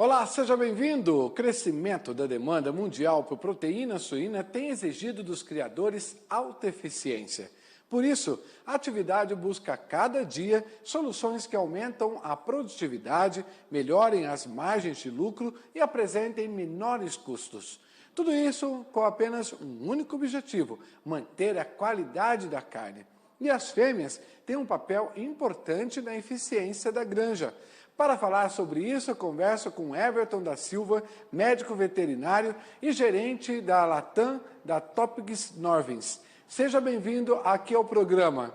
Olá, seja bem-vindo! O crescimento da demanda mundial por proteína suína tem exigido dos criadores alta eficiência. Por isso, a atividade busca cada dia soluções que aumentam a produtividade, melhorem as margens de lucro e apresentem menores custos. Tudo isso com apenas um único objetivo: manter a qualidade da carne. E as fêmeas têm um papel importante na eficiência da granja. Para falar sobre isso, eu converso com Everton da Silva, médico veterinário e gerente da Latam da Topigs Norvins. Seja bem-vindo aqui ao programa.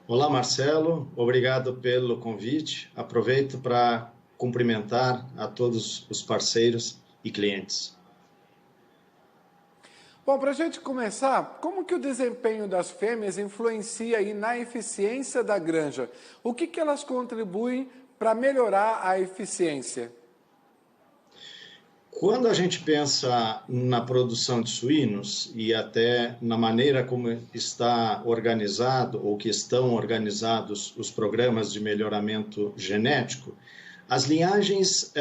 Olá, Marcelo. Obrigado pelo convite. Aproveito para cumprimentar a todos os parceiros e clientes. Bom, para a gente começar, como que o desempenho das fêmeas influencia aí na eficiência da granja? O que elas contribuem para melhorar a eficiência? Quando a gente pensa na produção de suínos e até na maneira como está organizado ou que estão organizados os programas de melhoramento genético, as linhagens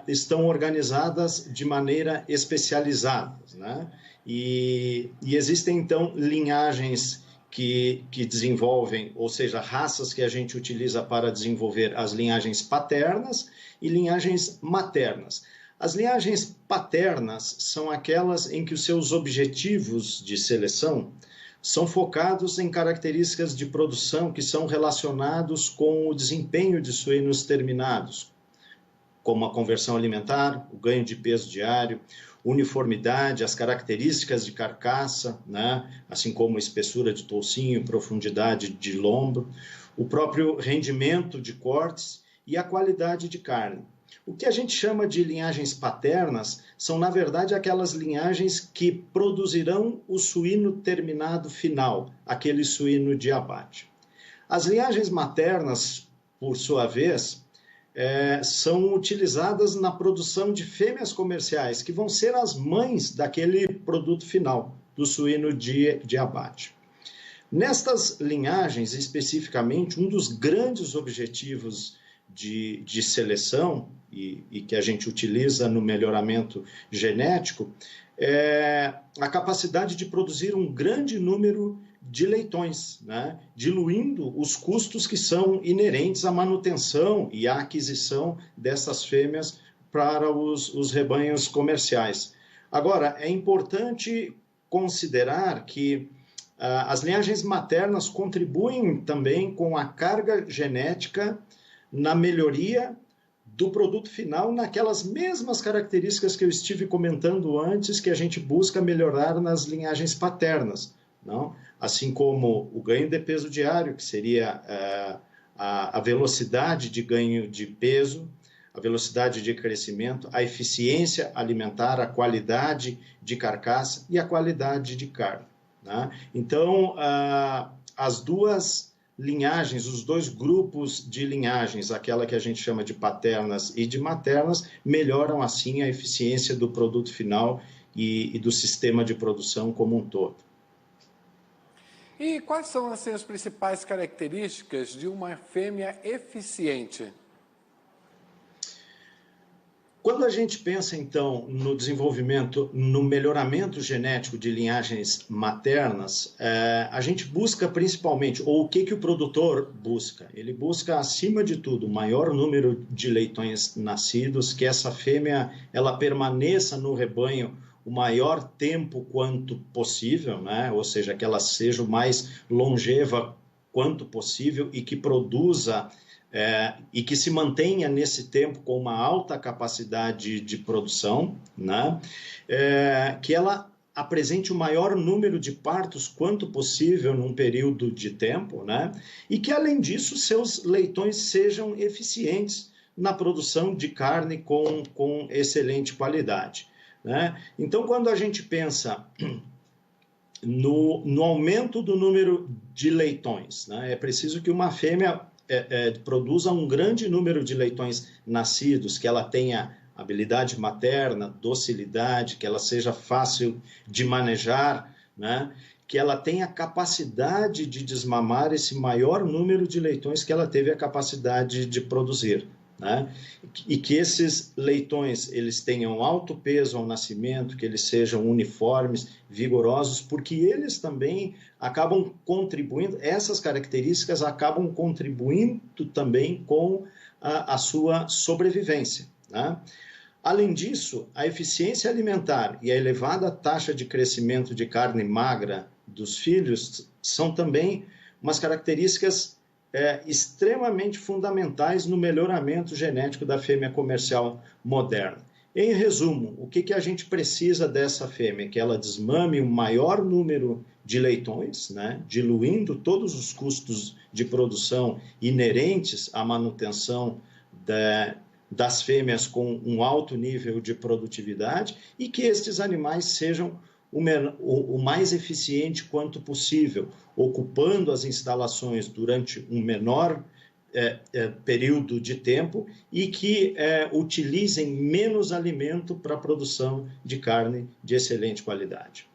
estão organizadas de maneira especializada, né? E existem, então, linhagens que desenvolvem, ou seja, raças que a gente utiliza para desenvolver as linhagens paternas e linhagens maternas. As linhagens paternas são aquelas em que os seus objetivos de seleção são focados em características de produção que são relacionados com o desempenho de suínos terminados, como a conversão alimentar, o ganho de peso diário, uniformidade, as características de carcaça, né? Assim como espessura de toucinho, profundidade de lombo, o próprio rendimento de cortes e a qualidade de carne. O que a gente chama de linhagens paternas são, na verdade, aquelas linhagens que produzirão o suíno terminado final, aquele suíno de abate. As linhagens maternas, por sua vez, são utilizadas na produção de fêmeas comerciais, que vão ser as mães daquele produto final, do suíno de abate. Nestas linhagens, especificamente, um dos grandes objetivos de seleção e que a gente utiliza no melhoramento genético é a capacidade de produzir um grande número de leitões, né? Diluindo os custos que são inerentes à manutenção e à aquisição dessas fêmeas para os rebanhos comerciais. Agora, é importante considerar que as linhagens maternas contribuem também com a carga genética na melhoria do produto final, naquelas mesmas características que eu estive comentando antes, que a gente busca melhorar nas linhagens paternas, não? Assim como o ganho de peso diário, que seria a velocidade de ganho de peso, a velocidade de crescimento, a eficiência alimentar, a qualidade de carcaça e a qualidade de carne, né? Então, as duas linhagens, os dois grupos de linhagens, aquela que a gente chama de paternas e de maternas, melhoram assim a eficiência do produto final e do sistema de produção como um todo. E quais são assim, as principais características de uma fêmea eficiente? Quando a gente pensa, então, no desenvolvimento, no melhoramento genético de linhagens maternas, a gente busca principalmente, ou o que o produtor busca? Ele busca, acima de tudo, o maior número de leitões nascidos, que essa fêmea ela permaneça no rebanho o maior tempo quanto possível, né? Ou seja, que ela seja o mais longeva quanto possível e que produza e que se mantenha nesse tempo com uma alta capacidade de produção, né? Que ela apresente o maior número de partos quanto possível num período de tempo, né? E que, além disso, seus leitões sejam eficientes na produção de carne com excelente qualidade, né? Então, quando a gente pensa no aumento do número de leitões, né? É preciso que uma fêmea produza um grande número de leitões nascidos, que ela tenha habilidade materna, docilidade, que ela seja fácil de manejar, né? Que ela tenha capacidade de desmamar esse maior número de leitões que ela teve a capacidade de produzir, né? E que esses leitões eles tenham alto peso ao nascimento, que eles sejam uniformes, vigorosos, porque eles também acabam contribuindo, essas características acabam contribuindo também com a sua sobrevivência, né? Além disso, a eficiência alimentar e a elevada taxa de crescimento de carne magra dos filhos são também umas características extremamente fundamentais no melhoramento genético da fêmea comercial moderna. Em resumo, o que a gente precisa dessa fêmea? Que ela desmame o maior número de leitões, né, diluindo todos os custos de produção inerentes à manutenção das fêmeas com um alto nível de produtividade e que estes animais sejam o mais eficiente quanto possível, ocupando as instalações durante um menor período de tempo e que utilizem menos alimento para a produção de carne de excelente qualidade.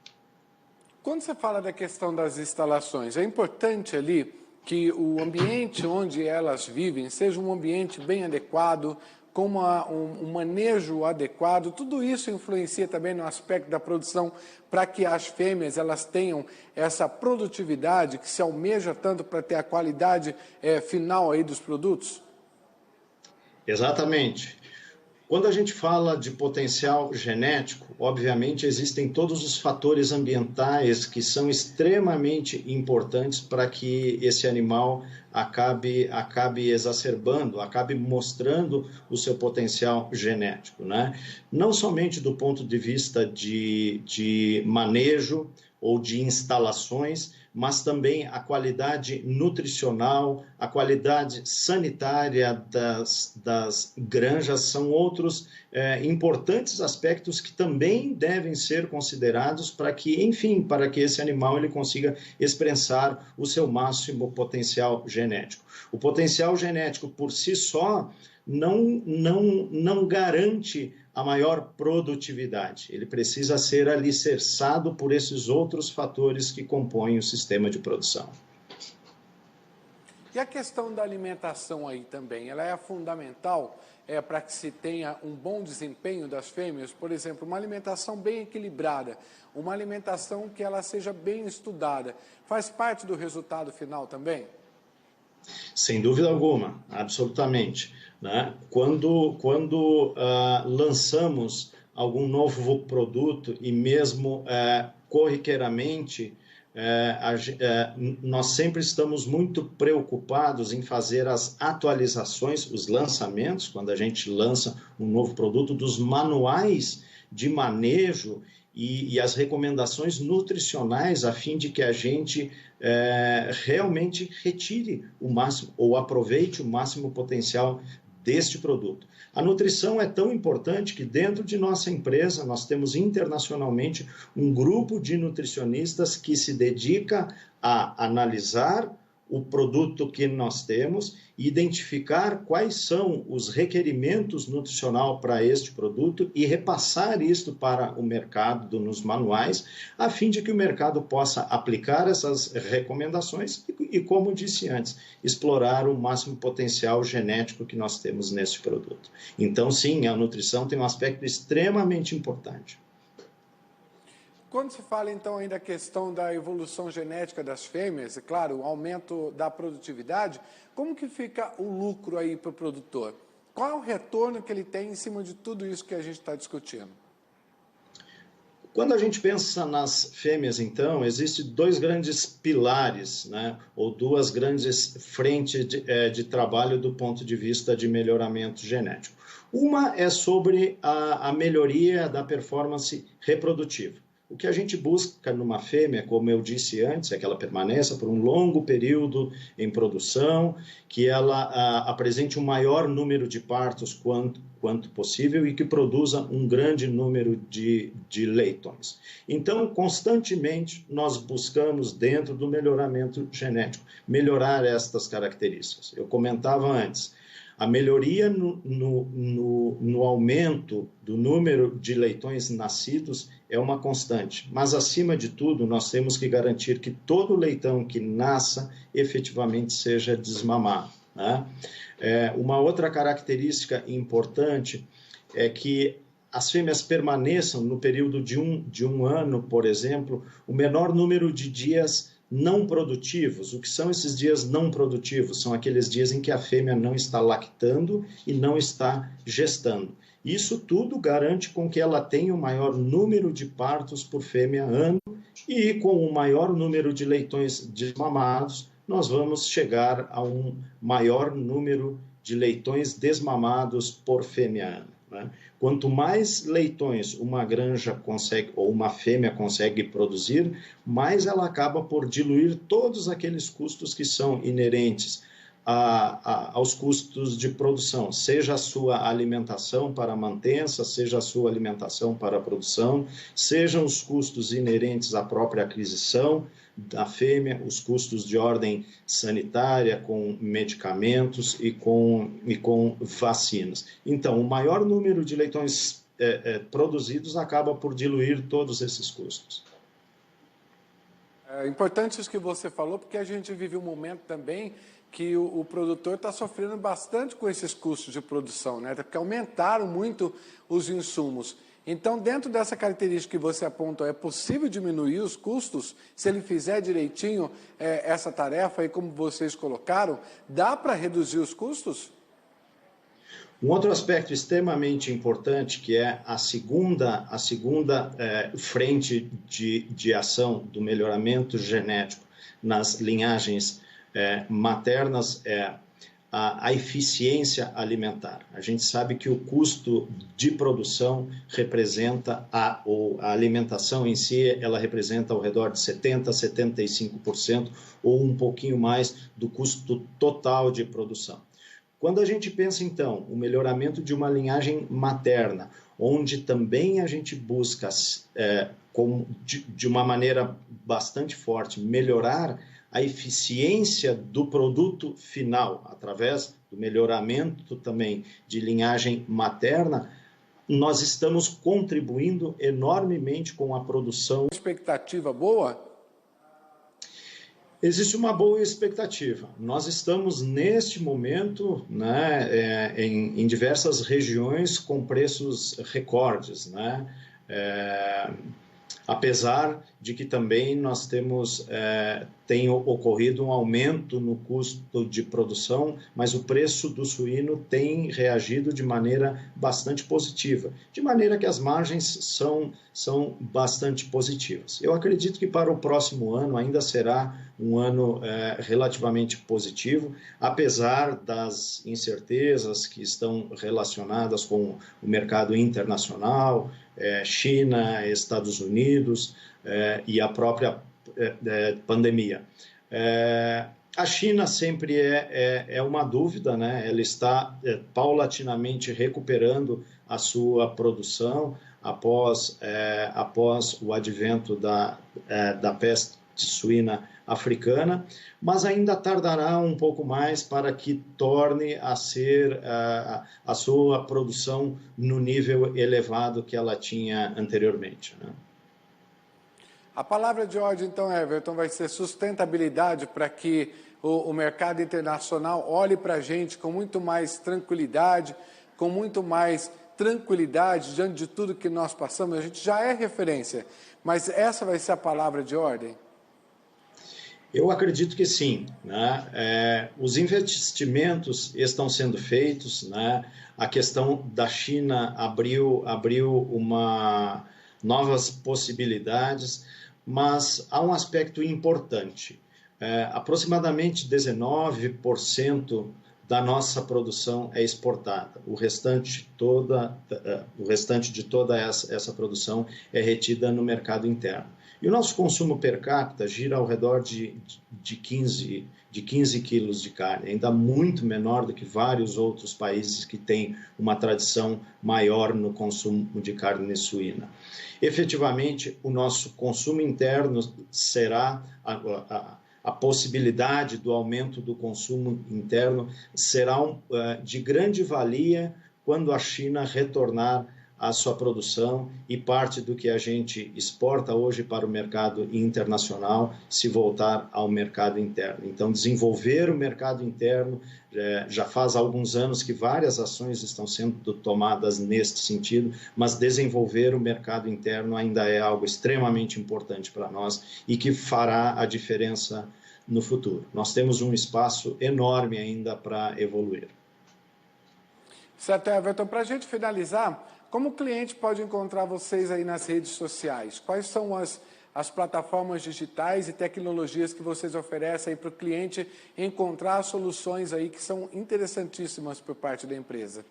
Quando você fala da questão das instalações, é importante ali que o ambiente onde elas vivem seja um ambiente bem adequado, com um manejo adequado. Tudo isso influencia também no aspecto da produção para que as fêmeas elas tenham essa produtividade que se almeja tanto para ter a qualidade final aí dos produtos? Exatamente. Quando a gente fala de potencial genético, obviamente existem todos os fatores ambientais que são extremamente importantes para que esse animal acabe exacerbando, acabe mostrando o seu potencial genético, né? Não somente do ponto de vista de manejo ou de instalações, mas também a qualidade nutricional, a qualidade sanitária das granjas são outros importantes aspectos que também devem ser considerados para que, enfim, para que esse animal ele consiga expressar o seu máximo potencial genético. O potencial genético por si só não garante a maior produtividade. Ele precisa ser alicerçado por esses outros fatores que compõem o sistema de produção. E a questão da alimentação aí também, ela é fundamental para que se tenha um bom desempenho das fêmeas? Por exemplo, uma alimentação bem equilibrada, uma alimentação que ela seja bem estudada, faz parte do resultado final também? Sem dúvida alguma, absolutamente, né? Quando lançamos algum novo produto e mesmo corriqueiramente, nós sempre estamos muito preocupados em fazer as atualizações, os lançamentos, quando a gente lança um novo produto, dos manuais de manejo e as recomendações nutricionais a fim de que a gente realmente retire o máximo ou aproveite o máximo potencial deste produto. A nutrição é tão importante que dentro de nossa empresa nós temos internacionalmente um grupo de nutricionistas que se dedica a analisar o produto que nós temos e identificar quais são os requerimentos nutricional para este produto e repassar isto para o mercado nos manuais, a fim de que o mercado possa aplicar essas recomendações e, como disse antes, explorar o máximo potencial genético que nós temos nesse produto. Então, sim, a nutrição tem um aspecto extremamente importante. Quando se fala, então, ainda da questão da evolução genética das fêmeas, é claro, o aumento da produtividade, como que fica o lucro aí para o produtor? Qual é o retorno que ele tem em cima de tudo isso que a gente está discutindo? Quando a gente pensa nas fêmeas, então, existem dois grandes pilares, né, ou duas grandes frentes de trabalho do ponto de vista de melhoramento genético. Uma é sobre a melhoria da performance reprodutiva. O que a gente busca numa fêmea, como eu disse antes, é que ela permaneça por um longo período em produção, que ela apresente um maior número de partos quanto possível e que produza um grande número de leitões. Então, constantemente, nós buscamos, dentro do melhoramento genético, melhorar estas características. Eu comentava antes, a melhoria no aumento do número de leitões nascidos é uma constante, mas, acima de tudo, nós temos que garantir que todo leitão que nasça efetivamente seja desmamado. né? Uma outra característica importante é que as fêmeas permaneçam no período de um ano, por exemplo, o menor número de dias não produtivos. O que são esses dias não produtivos? São aqueles dias em que a fêmea não está lactando e não está gestando. Isso tudo garante com que ela tenha o maior número de partos por fêmea ano e com o maior número de leitões desmamados, nós vamos chegar a um maior número de leitões desmamados por fêmea ano, né? Quanto mais leitões uma granja consegue, ou uma fêmea consegue produzir, mais ela acaba por diluir todos aqueles custos que são inerentes aos custos de produção, seja a sua alimentação para a mantença, seja a sua alimentação para a produção, sejam os custos inerentes à própria aquisição da fêmea, os custos de ordem sanitária, com medicamentos e com vacinas. Então, o maior número de leitões produzidos acaba por diluir todos esses custos. É importante isso que você falou, porque a gente vive um momento também que o produtor está sofrendo bastante com esses custos de produção, né? Porque aumentaram muito os insumos. Então, dentro dessa característica que você apontou, é possível diminuir os custos se ele fizer direitinho essa tarefa, aí como vocês colocaram, dá para reduzir os custos? Um outro aspecto extremamente importante, que é a segunda frente de ação do melhoramento genético nas linhagens maternas, é a eficiência alimentar. A gente sabe que o custo de produção representa, a alimentação em si, ela representa ao redor de 70% a 75% ou um pouquinho mais do custo total de produção. Quando a gente pensa, então, o melhoramento de uma linhagem materna, onde também a gente busca, de uma maneira bastante forte, melhorar a eficiência do produto final, através do melhoramento também de linhagem materna, nós estamos contribuindo enormemente com a produção. Expectativa boa? Existe uma boa expectativa. Nós estamos, neste momento, né, em diversas regiões com preços recordes, né? Apesar de que também nós tem ocorrido um aumento no custo de produção, mas o preço do suíno tem reagido de maneira bastante positiva, de maneira que as margens são bastante positivas. Eu acredito que para o próximo ano ainda será um ano relativamente positivo, apesar das incertezas que estão relacionadas com o mercado internacional, China, Estados Unidos e a própria pandemia. A China sempre é uma dúvida, né? Ela está paulatinamente recuperando a sua produção após o advento da peste suína africana, mas ainda tardará um pouco mais para que torne a ser a sua produção no nível elevado que ela tinha anteriormente, né? A palavra de ordem, então, Everton, vai ser sustentabilidade para que o mercado internacional olhe para a gente com muito mais tranquilidade, diante de tudo que nós passamos. A gente já é referência, mas essa vai ser a palavra de ordem? Eu acredito que sim, né? Os investimentos estão sendo feitos, né? A questão da China abriu novas possibilidades, mas há um aspecto importante. Aproximadamente 19% da nossa produção é exportada. O restante de toda essa produção é retida no mercado interno. E o nosso consumo per capita gira ao redor de 15 quilos de carne, ainda muito menor do que vários outros países que têm uma tradição maior no consumo de carne suína. Efetivamente, o nosso consumo interno será a possibilidade do aumento do consumo interno será de grande valia quando a China retornar a sua produção e parte do que a gente exporta hoje para o mercado internacional se voltar ao mercado interno. Então, desenvolver o mercado interno, já faz alguns anos que várias ações estão sendo tomadas neste sentido, mas desenvolver o mercado interno ainda é algo extremamente importante para nós e que fará a diferença no futuro. Nós temos um espaço enorme ainda para evoluir. Certo, Everton. Para a gente finalizar, como o cliente pode encontrar vocês aí nas redes sociais? Quais são as plataformas digitais e tecnologias que vocês oferecem para o cliente encontrar soluções aí que são interessantíssimas por parte da empresa?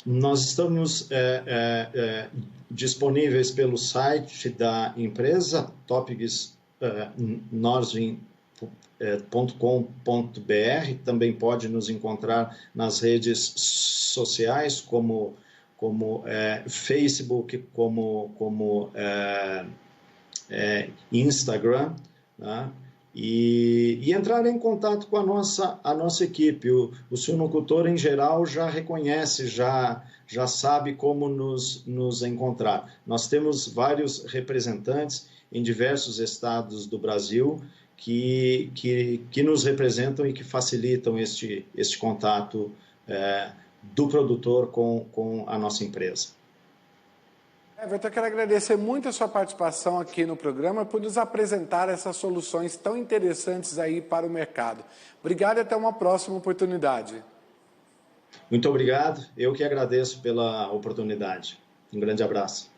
Nós estamos disponíveis pelo site da empresa, topicsnorsvin.com.br. Também pode nos encontrar nas redes sociais, como Facebook, como Instagram, né? E entrar em contato com a nossa equipe. O suinocultor, em geral, já reconhece, já sabe como nos encontrar. Nós temos vários representantes em diversos estados do Brasil que nos representam e que facilitam este contato do produtor com a nossa empresa. Everton, eu quero agradecer muito a sua participação aqui no programa por nos apresentar essas soluções tão interessantes aí para o mercado. Obrigado e até uma próxima oportunidade. Muito obrigado, eu que agradeço pela oportunidade. Um grande abraço.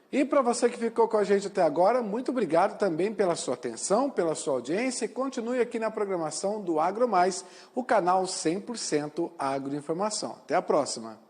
E para você que ficou com a gente até agora, muito obrigado também pela sua atenção, pela sua audiência e continue aqui na programação do AgroMais, o canal 100% Agroinformação. Até a próxima.